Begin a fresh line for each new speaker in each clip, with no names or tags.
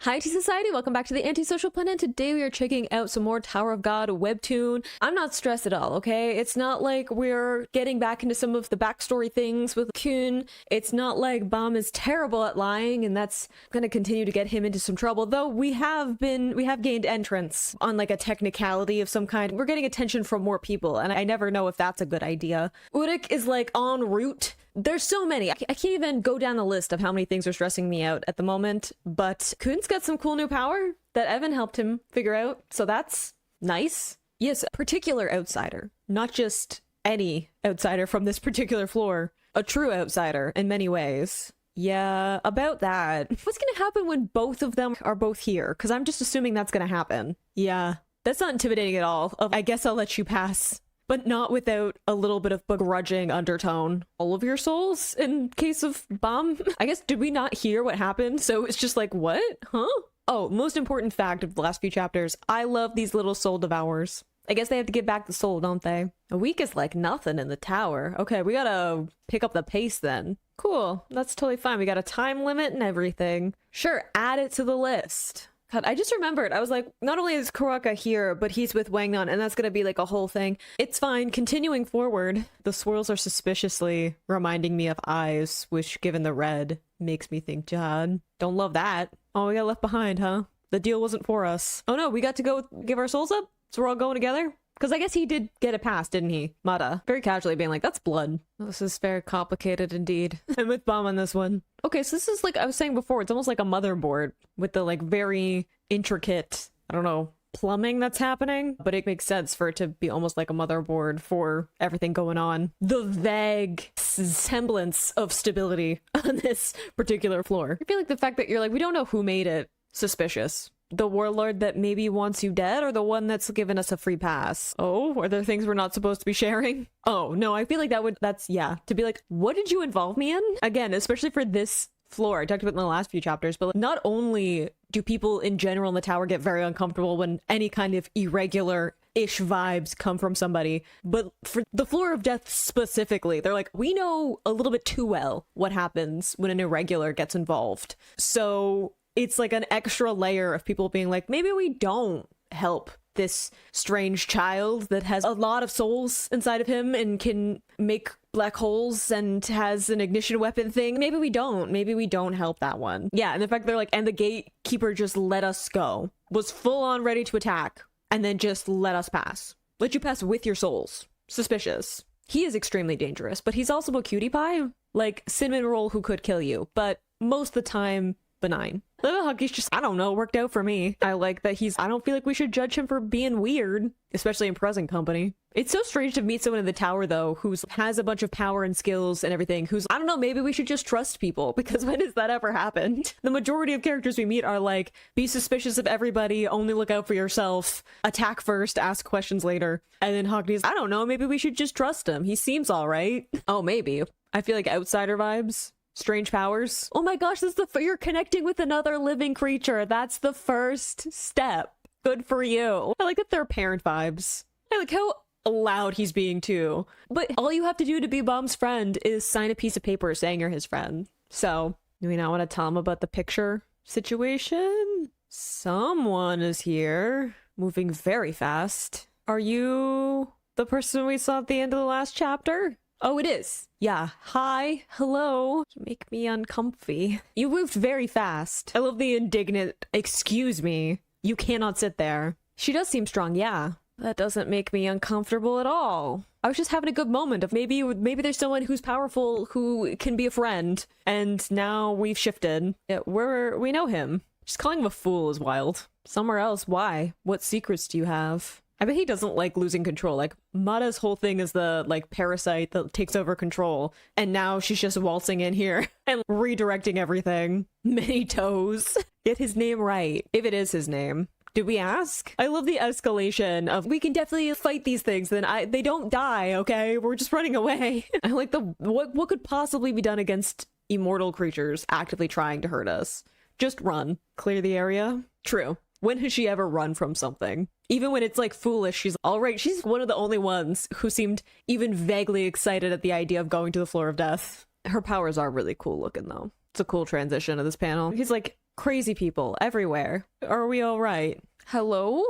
Hi Tea Society, welcome back to the Antisocial Planet, and today we are checking out some more Tower of God Webtoon. I'm not stressed at all, okay? It's not like we're getting back into some of the backstory things with Khun. It's not like Bam is terrible at lying and that's gonna continue to get him into some trouble, though we have gained entrance on like a technicality of some kind. We're getting attention from more people and I never know if that's a good idea. Udik is like en route. There's so many. I can't even go down the list of how many things are stressing me out at the moment, but Khun's got some cool new power that Evan helped him figure out, so that's nice. Yes, a particular outsider, not just any outsider from this particular floor. A true outsider in many ways. Yeah, about that. What's gonna happen when both of them are both here? Because I'm just assuming that's gonna happen. Yeah, that's not intimidating at all. I guess I'll let you pass. But not without a little bit of begrudging undertone. All of your souls in case of Bam? I guess, did we not hear what happened? So it's just like, what? Huh? Oh, most important fact of the last few chapters. I love these little soul devours. I guess they have to give back the soul, don't they? A week is like nothing in the tower. Okay, we gotta pick up the pace then. Cool, that's totally fine. We got a time limit and everything. Sure, add it to the list. God, I just remembered, I was like, not only is Kuraka here, but he's with Wangnan, and that's gonna be like a whole thing. It's fine, continuing forward. The swirls are suspiciously reminding me of eyes, which, given the red, makes me think Jihad. Don't love that. Oh, we got left behind, huh? The deal wasn't for us. Oh no, we got to go give our souls up? So we're all going together? Because I guess he did get it passed, didn't he? Mata. Very casually being like, that's blood. This is very complicated indeed. I'm with Bam on this one. Okay, so this is like I was saying before, it's almost like a motherboard with the like very intricate, I don't know, plumbing that's happening. But it makes sense for it to be almost like a motherboard for everything going on. The vague semblance of stability on this particular floor. I feel like the fact that you're like, we don't know who made it, suspicious. The warlord that maybe wants you dead, or the one that's given us a free pass? Oh, are there things we're not supposed to be sharing? Oh, no, I feel like that's, yeah. To be like, what did you involve me in? Again, especially for this floor. I talked about it in the last few chapters, but not only do people in general in the tower get very uncomfortable when any kind of irregular-ish vibes come from somebody, but for the floor of death specifically, they're like, we know a little bit too well what happens when an irregular gets involved. So it's like an extra layer of people being like, maybe we don't help this strange child that has a lot of souls inside of him and can make black holes and has an ignition weapon thing. Maybe we don't help that one. Yeah, and the fact they're like, and the gatekeeper just let us go, was full on ready to attack, and then just let us pass. Let you pass with your souls. Suspicious. He is extremely dangerous, but he's also a cutie pie. Like, cinnamon roll who could kill you, but most of the time, benign. Little Huggy's just, I don't know, worked out for me. I like that I don't feel like we should judge him for being weird, especially in present company. It's so strange to meet someone in the tower, though, who has a bunch of power and skills and everything, who's, I don't know, maybe we should just trust people, because when has that ever happened? The majority of characters we meet are like, be suspicious of everybody, only look out for yourself, attack first, ask questions later. And then Huggy's, I don't know, maybe we should just trust him. He seems all right. Oh, maybe. I feel like outsider vibes. Strange powers. Oh my gosh, this is you're connecting with another living creature. That's the first step. Good for you. I like that they're parent vibes. I like how loud he's being too. But all you have to do to be Bam's friend is sign a piece of paper saying you're his friend. So, do we not want to tell him about the picture situation? Someone is here, moving very fast. Are you the person we saw at the end of the last chapter? Oh, it is. Yeah. Hi. Hello. You make me uncomfy. You moved very fast. I love the indignant, excuse me. You cannot sit there. She does seem strong, yeah. That doesn't make me uncomfortable at all. I was just having a good moment of maybe there's someone who's powerful who can be a friend. And now we've shifted. Yeah, we know him. Just calling him a fool is wild. Somewhere else, why? What secrets do you have? I bet he doesn't like losing control. Like, Mata's whole thing is the, like, parasite that takes over control. And now she's just waltzing in here and redirecting everything. Many toes. Get his name right. If it is his name. Did we ask? I love the escalation of, we can definitely fight these things, then they don't die, okay? We're just running away. I like what could possibly be done against immortal creatures actively trying to hurt us? Just run. Clear the area? True. When has she ever run from something? Even when it's like foolish, she's all right. She's one of the only ones who seemed even vaguely excited at the idea of going to the floor of death. Her powers are really cool looking though. It's a cool transition of this panel. He's like, crazy people everywhere. Are we all right? Hello?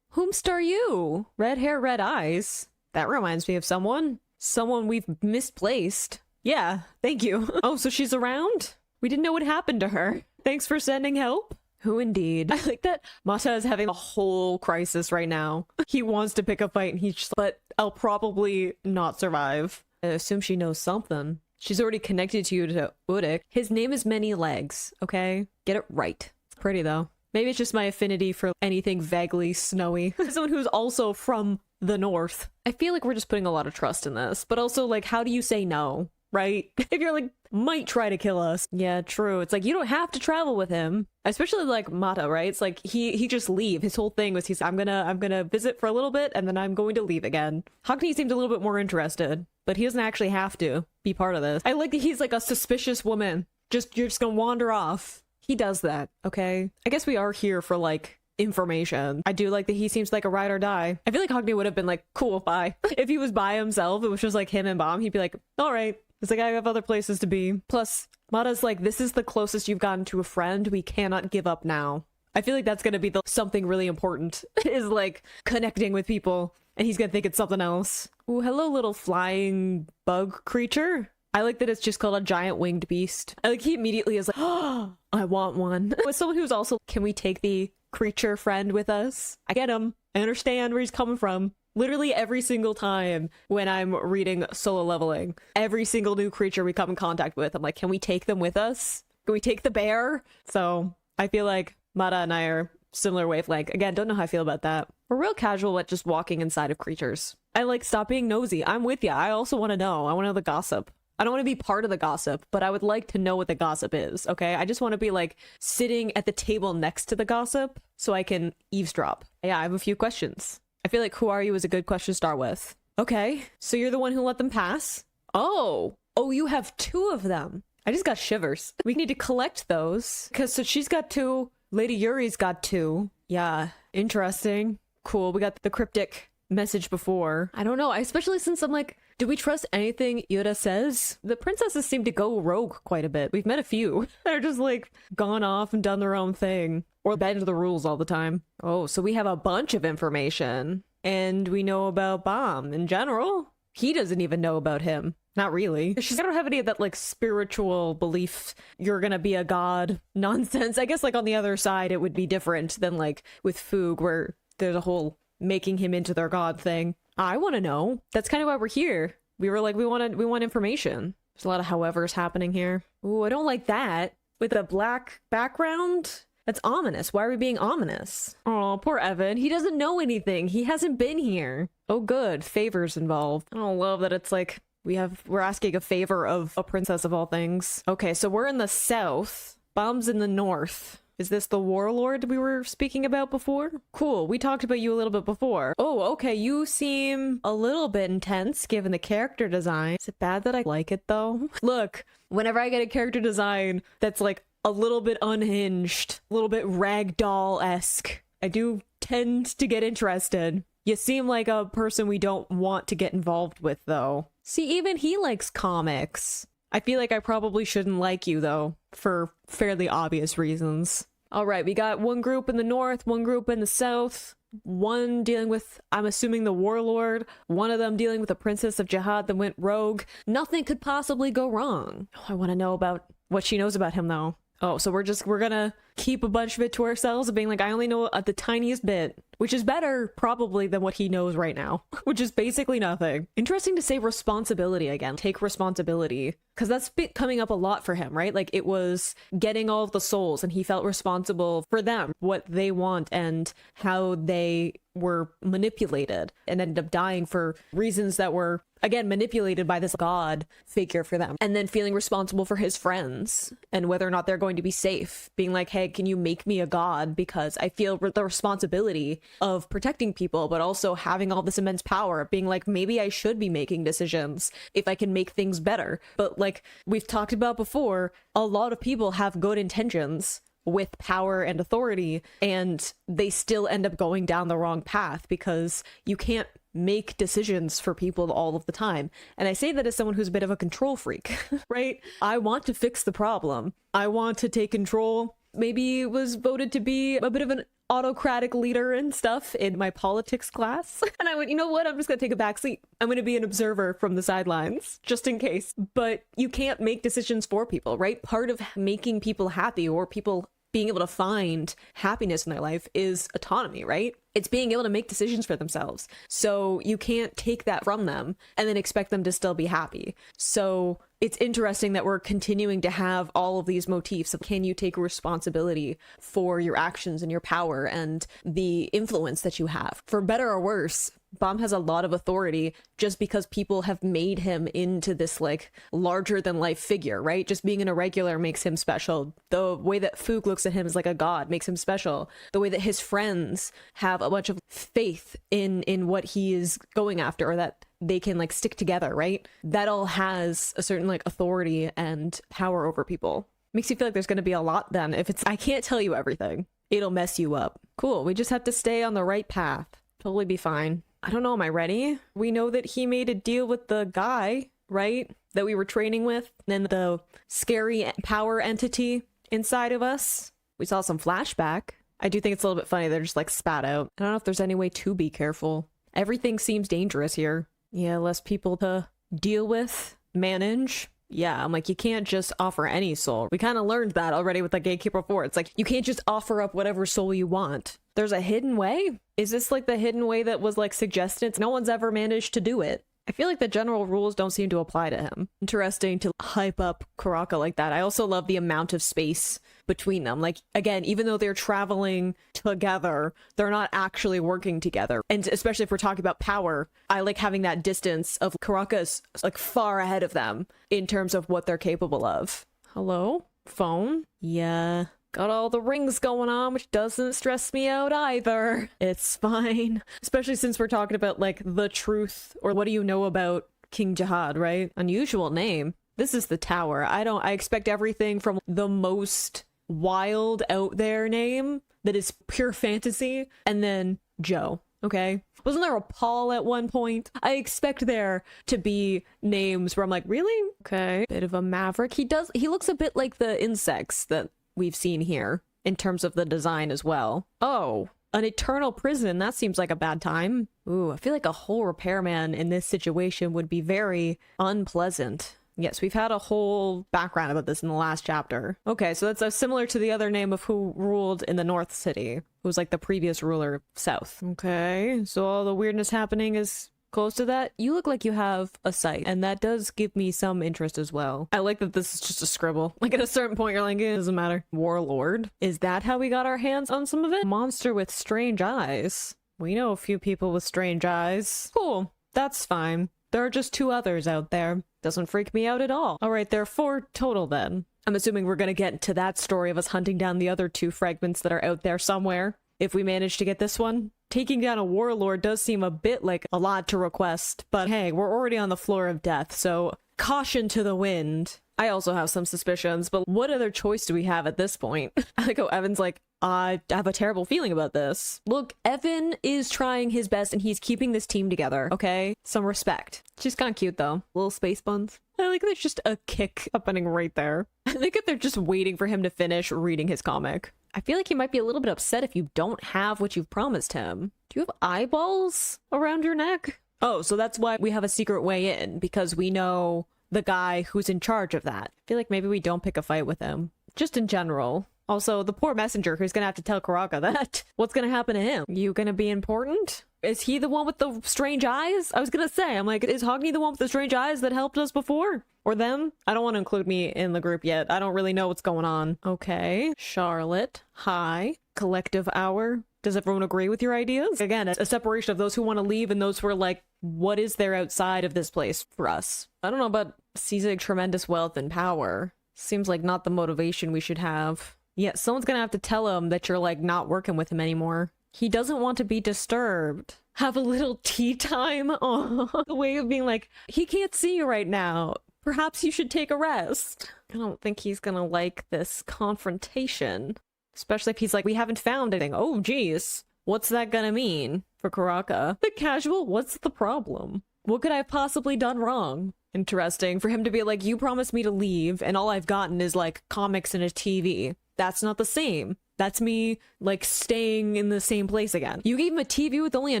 Whomst are you? Red hair, red eyes. That reminds me of someone. Someone we've misplaced. Yeah, thank you. Oh, so she's around? We didn't know what happened to her. Thanks for sending help. Who indeed? I like that Mata is having a whole crisis right now. He wants to pick a fight and he's just, but I'll probably not survive. I assume she knows something. She's already connected to you to Udik. His name is Many Legs, okay? Get it right. It's pretty though. Maybe it's just my affinity for anything vaguely snowy. Someone who's also from the north. I feel like we're just putting a lot of trust in this, but also like, how do you say no? Right? If you're like, might try to kill us. Yeah, true. It's like, you don't have to travel with him. Especially like Mata, right? It's like, he just leave. His whole thing was I'm gonna visit for a little bit and then I'm going to leave again. Hakni seemed a little bit more interested, but he doesn't actually have to be part of this. I like that he's like a suspicious woman. You're just gonna wander off. He does that, okay? I guess we are here for like information. I do like that he seems like a ride or die. I feel like Hakni would have been like, cool, bye. If he was by himself, it was just like him and Bomb, he'd be like, all right. It's like, I have other places to be. Plus, Mata's like, this is the closest you've gotten to a friend. We cannot give up now. I feel like that's going to be something really important is like connecting with people. And he's going to think it's something else. Ooh, hello, little flying bug creature. I like that it's just called a giant winged beast. I like he immediately is like, oh, I want one. With someone who's also, can we take the creature friend with us? I get him. I understand where he's coming from. Literally every single time when I'm reading Solo Leveling, every single new creature we come in contact with, I'm like, can we take them with us? Can we take the bear? So I feel like Mata and I are similar wavelength. Again, don't know how I feel about that. We're real casual at just walking inside of creatures. I like, stop being nosy. I'm with ya. I also want to know. I want to know the gossip. I don't want to be part of the gossip, but I would like to know what the gossip is, okay? I just want to be like sitting at the table next to the gossip so I can eavesdrop. Yeah, I have a few questions. I feel like who are you is a good question to start with. Okay, so you're the one who let them pass? Oh, you have two of them. I just got shivers. We need to collect those. Because so she's got two, Lady Yuri's got two. Yeah, interesting. Cool, we got the cryptic message before. I don't know, especially since I'm like, do we trust anything Yuta says? The princesses seem to go rogue quite a bit. We've met a few. They're just like gone off and done their own thing. Or bend to the rules all the time. Oh, so we have a bunch of information. And we know about Bomb in general. He doesn't even know about him. Not really. She's don't have any of that like spiritual belief, you're gonna be a god nonsense. I guess like on the other side it would be different than like with Foog where there's a whole making him into their god thing. I want to know. That's kind of why we're here. We were like, we want information. There's a lot of howevers happening here. Ooh, I don't like that. With a black background? That's ominous. Why are we being ominous? Oh, poor Evan. He doesn't know anything. He hasn't been here. Oh, good. Favors involved. I don't love that it's like we're asking a favor of a princess of all things. Okay, so we're in the south. Bomb's in the north. Is this the warlord we were speaking about before? Cool. We talked about you a little bit before. Oh, okay. You seem a little bit intense given the character design. Is it bad that I like it though? Look, whenever I get a character design that's like a little bit unhinged, a little bit ragdoll-esque, I do tend to get interested. You seem like a person we don't want to get involved with, though. See, even he likes comics. I feel like I probably shouldn't like you, though, for fairly obvious reasons. All right, we got one group in the north, one group in the south, one dealing with, I'm assuming, the warlord, one of them dealing with the princess of Jihad that went rogue. Nothing could possibly go wrong. Oh, I want to know about what she knows about him, though. Oh, so we're gonna keep a bunch of it to ourselves and being like, I only know the tiniest bit, which is better probably than what he knows right now, which is basically nothing. Interesting to say responsibility again, take responsibility, because that's been coming up a lot for him, right? Like it was getting all of the souls and he felt responsible for them, what they want and how they were manipulated and ended up dying for reasons that were, again, manipulated by this god figure for them. And then feeling responsible for his friends and whether or not they're going to be safe. Being like, hey, can you make me a god? Because I feel the responsibility of protecting people, but also having all this immense power. Being like, maybe I should be making decisions if I can make things better. But like we've talked about before, a lot of people have good intentions with power and authority, and they still end up going down the wrong path because you can't make decisions for people all of the time. And I say that as someone who's a bit of a control freak, right? I want to fix the problem. I want to take control maybe was voted to be a bit of an autocratic leader and stuff in my politics class. And I went, you know what? I'm just gonna take a back seat. I'm gonna be an observer from the sidelines, just in case. But you can't make decisions for people, right? Part of making people happy or people being able to find happiness in their life is autonomy, right? It's being able to make decisions for themselves. So you can't take that from them and then expect them to still be happy. So it's interesting that we're continuing to have all of these motifs of can you take responsibility for your actions and your power and the influence that you have. For better or worse, Bam has a lot of authority just because people have made him into this like larger than life figure, right? Just being an irregular makes him special. The way that Fook looks at him as like a god makes him special. The way that his friends have a bunch of faith in what he is going after, or that they can like stick together, right? That all has a certain like authority and power over people. Makes you feel like there's going to be a lot then. If it's, I can't tell you everything. It'll mess you up. Cool. We just have to stay on the right path. Totally be fine. I don't know. Am I ready? We know that he made a deal with the guy, right? That we were training with. And the scary power entity inside of us. We saw some flashback. I do think it's a little bit funny. They're just like spat out. I don't know if there's any way to be careful. Everything seems dangerous here. Yeah, less people to deal with, manage. Yeah, I'm like, you can't just offer any soul. We kind of learned that already with the Gatekeeper 4. It's like, you can't just offer up whatever soul you want. There's a hidden way? Is this like the hidden way that was like suggested? No one's ever managed to do it. I feel like the general rules don't seem to apply to him. Interesting to hype up Karaka like that. I also love the amount of space between them. Like, again, even though they're traveling together, they're not actually working together. And especially if we're talking about power, I like having that distance of Karaka's like far ahead of them in terms of what they're capable of. Hello? Phone? Yeah. Got all the rings going on, which doesn't stress me out either. It's fine. Especially since we're talking about, like, the truth, or what do you know about King Jihad, right? Unusual name. This is the tower. I expect everything from the most wild out there name that is pure fantasy, and then Joe, okay? Wasn't there a Paul at one point? I expect there to be names where I'm like, really? Okay. Bit of a maverick. He looks a bit like the insects that we've seen here in terms of the design as well. Oh, an eternal prison. That seems like a bad time. Ooh, I feel like a whole repairman in this situation would be very unpleasant. Yes, we've had a whole background about this in the last chapter. Okay, so that's similar to the other name of who ruled in the North City, who was like the previous ruler South. Okay, so all the weirdness happening is close to that. You look like you have a site, and that does give me some interest as well. I like that this is just a scribble. Like at a certain point, you're like, it doesn't matter. Warlord? Is that how we got our hands on some of it? Monster with strange eyes. We know a few people with strange eyes. Cool. That's fine. There are just 2 others out there. Doesn't freak me out at all. All right, there are 4 total then. I'm assuming we're gonna get to that story of us hunting down the other 2 fragments that are out there somewhere. If we manage to get this one. Taking down a warlord does seem a bit like a lot to request, but hey, we're already on the floor of death, so caution to the wind. I also have some suspicions, but what other choice do we have at this point? I like how Evan's like, I have a terrible feeling about this. Look, Evan is trying his best and he's keeping this team together, okay? Some respect. She's kind of cute though. Little space buns. I like there's just a kick happening right there. I think if they're just waiting for him to finish reading his comic. I feel like he might be a little bit upset if you don't have what you've promised him. Do you have eyeballs around your neck? Oh, so that's why we have a secret way in, because we know the guy who's in charge of that. I feel like maybe we don't pick a fight with him. Just in general. Also, the poor messenger who's gonna have to tell Karaka that. What's gonna happen to him? You gonna be important? Is he the one with the strange eyes? I was gonna say, I'm like, is Hogni the one with the strange eyes that helped us before? Or them? I don't want to include me in the group yet. I don't really know what's going on. Okay. Charlotte. Hi. Collective hour. Does everyone agree with your ideas? Again, a separation of those who want to leave and those who are like, what is there outside of this place for us? I don't know about seizing tremendous wealth and power. Seems like not the motivation we should have. Yeah, someone's gonna have to tell him that you're like not working with him anymore. He doesn't want to be disturbed. Have a little tea time. Oh, the way of being like, he can't see you right now. Perhaps you should take a rest. I don't think he's gonna like this confrontation. Especially if he's like, we haven't found anything. Oh, geez. What's that gonna mean for Karaka? The casual, what's the problem? What could I have possibly done wrong? interesting for him to be like, you promised me to leave and all I've gotten is like comics and a TV. That's not the same. That's me like staying in the same place again. You gave him a TV with only a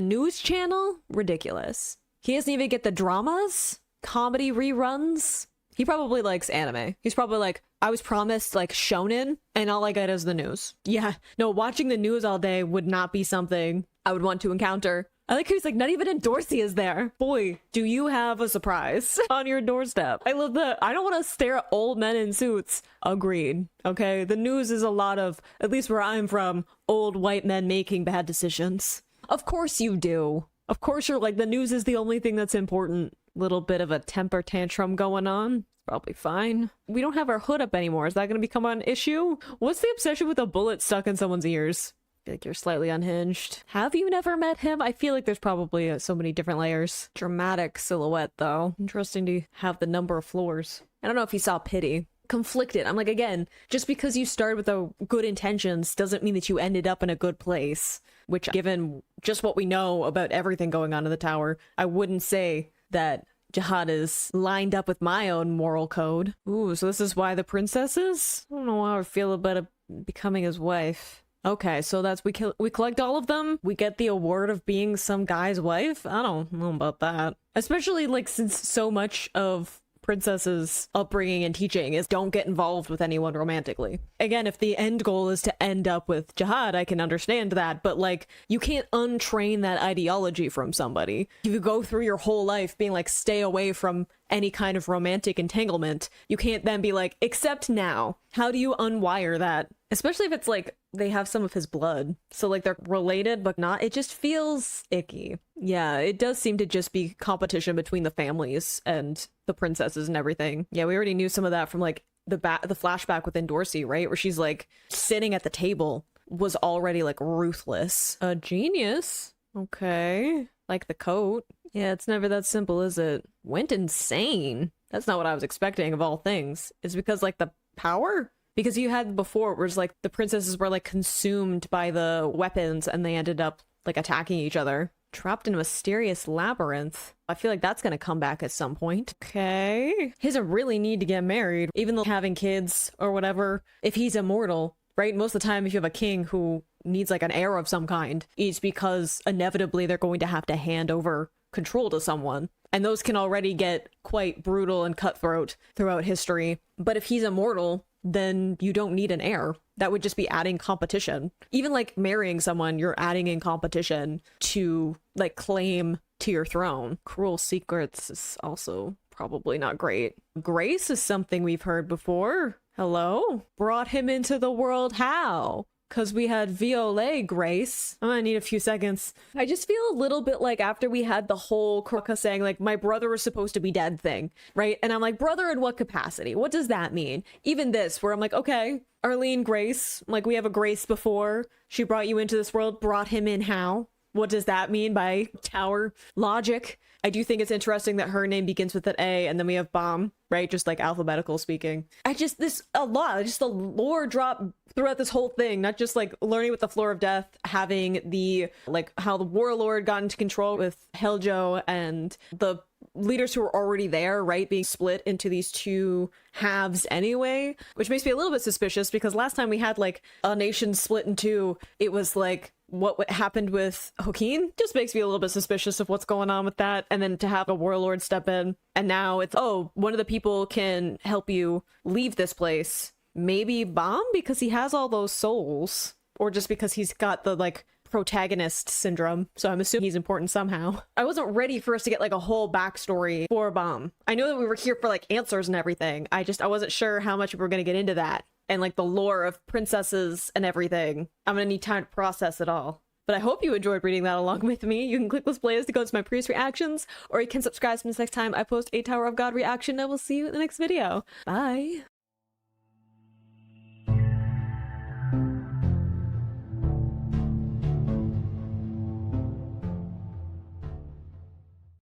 news channel? Ridiculous. He doesn't even get the dramas, comedy reruns. He probably likes anime. He's probably like, I was promised like shonen and all I get is the news. Yeah, no, watching the news all day would not be something I would want to encounter. I like how he's like, not even in Dorsey is there. Boy, do you have a surprise on your doorstep. I love that. I don't want to stare at old men in suits. Agreed. Okay, the news is a lot of, at least where I'm from, old white men making bad decisions. Of course you do. Of course you're like, the news is the only thing that's important. Little bit of a temper tantrum going on. Probably fine. We don't have our hood up anymore. Is that going to become an issue? What's the obsession with a bullet stuck in someone's ears? I feel like you're slightly unhinged. Have you never met him? I feel like there's probably so many different layers. Dramatic silhouette, though. Interesting to have the number of floors. I don't know if he saw pity. Conflicted. I'm like, again, just because you started with the good intentions doesn't mean that you ended up in a good place. Which, given just what we know about everything going on in the tower, I wouldn't say that Jihad is lined up with my own moral code. Ooh, so this is why the princesses? I don't know how I feel about becoming his wife. Okay, so that's we collect all of them. We get the award of being some guy's wife. I don't know about that. Especially like since so much of Princess's upbringing and teaching is don't get involved with anyone romantically. Again, if the end goal is to end up with Jihad, I can understand that, but like you can't untrain that ideology from somebody. If you go through your whole life being like stay away from any kind of romantic entanglement, you can't then be like, except now. How do you unwire that? Especially if it's like they have some of his blood. So like they're related, but not. It just feels icky. Yeah, it does seem to just be competition between the families and the princesses and everything. Yeah, we already knew some of that from like the flashback within Dorsey, right? Where she's like sitting at the table was already like ruthless. A genius. Okay. Like the coat. Yeah, it's never that simple, is it? Went insane. That's not what I was expecting of all things. It's because like the power? Because you had before where it's like the princesses were like consumed by the weapons and they ended up like attacking each other. Trapped in a mysterious labyrinth. I feel like that's gonna come back at some point. Okay. He doesn't really need to get married, even though having kids or whatever, if he's immortal, right? Most of the time if you have a king who needs like an heir of some kind, it's because inevitably they're going to have to hand over control to someone. And those can already get quite brutal and cutthroat throughout history. But if he's immortal, then you don't need an heir. That would just be adding competition. Even like marrying someone, you're adding in competition to like claim to your throne. Cruel secrets is also probably not great. Grace is something we've heard before. Hello? Brought him into the world how? Because we had Violet Grace. I'm gonna need a few seconds. I just feel a little bit like after we had the whole Kroka saying like my brother was supposed to be dead thing, right? And I'm like, brother in what capacity? What does that mean? Even this where I'm like, okay, Arlene Grace, like we have a Grace before. She brought you into this world, brought him in how? What does that mean by tower logic? I do think it's interesting that her name begins with an A and then we have Bomb, right? Just like alphabetical speaking. Just the lore drop throughout this whole thing, not just like learning with the Floor of Death, having the like how the warlord got into control with Heljo and the leaders who were already there, right? Being split into these two halves anyway, which makes me a little bit suspicious because last time we had like a nation split in two, it was like what happened with Hokin just makes me a little bit suspicious of what's going on with that. And then to have a warlord step in and now it's, oh, one of the people can help you leave this place. Maybe Bomb because he has all those souls or just because he's got the like protagonist syndrome. So I'm assuming he's important somehow. I wasn't ready for us to get like a whole backstory for Bomb. I know that we were here for like answers and everything. I wasn't sure how much we were going to get into that. And like the lore of princesses and everything. I'm gonna need time to process it all. But I hope you enjoyed reading that along with me. You can click this playlist to go to my previous reactions, or you can subscribe to me next time I post a Tower of God reaction, and we'll see you in the next video. Bye!